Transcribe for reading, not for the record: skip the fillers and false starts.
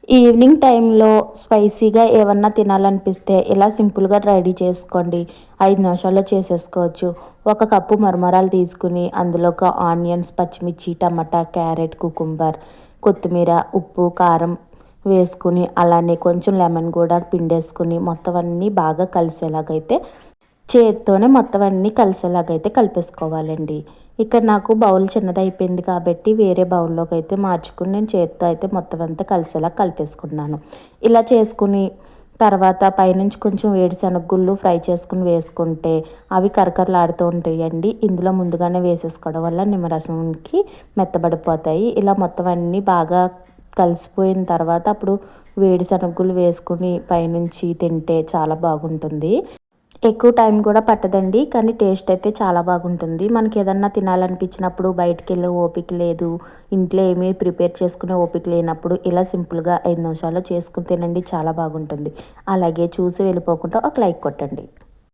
Evening టైంలో స్పైసీగా ఏమన్నా తినాలనిపిస్తే ఇలా సింపుల్గా రెడీ చేసుకోండి. 5 నిమిషాల్లో చేసేసుకోవచ్చు. ఒక కప్పు మరమరాలు తీసుకుని అందులోకి ఆనియన్స్, పచ్చిమిర్చి, టమాటా, క్యారెట్, కుకుంబర్, కొత్తిమీర, ఉప్పు, కారం వేసుకుని అలానే కొంచెం లెమన్ కూడా పిండేసుకుని మొత్తం అన్నీ బాగా కలిసేలాగైతే చేత్తోనే మొత్తం అన్నీ కలిసేలాగైతే కలిపేసుకోవాలండి. ఇక్కడ నాకు బౌల్ చిన్నదైపోయింది కాబట్టి వేరే బౌల్లోకి అయితే మార్చుకుని నేను చేత్తో అయితే మొత్తం అంతా కలిసేలా కలిపేసుకున్నాను. ఇలా చేసుకుని తర్వాత పైనుంచి కొంచెం వేరుశనగ గుళ్ళు ఫ్రై చేసుకుని వేసుకుంటే అవి కరకరలాడుతూ ఉంటాయండి. ఇందులో ముందుగానే వేసేసుకోవడం వల్ల నిమ్మరసంకి మెత్తబడిపోతాయి. ఇలా మొత్తం అన్నీ బాగా కలిసిపోయిన తర్వాత అప్పుడు వేరుశనగ గుళ్ళు వేసుకుని పైనుంచి తింటే చాలా బాగుంటుంది. ఎక్కువ టైం కూడా పట్టదండి. కానీ టేస్ట్ అయితే చాలా బాగుంటుంది. మనకి ఏదన్నా తినాలనిపించినప్పుడు బయటికెళ్ళే ఓపిక లేదు, ఇంట్లో ఏమీ ప్రిపేర్ చేసుకునే ఓపిక లేనప్పుడు ఇలా సింపుల్గా 5 నిమిషాల్లో చేసుకుని తినండి, చాలా బాగుంటుంది. అలాగే చూసి వెళ్ళిపోకుండా ఒక లైక్ కొట్టండి.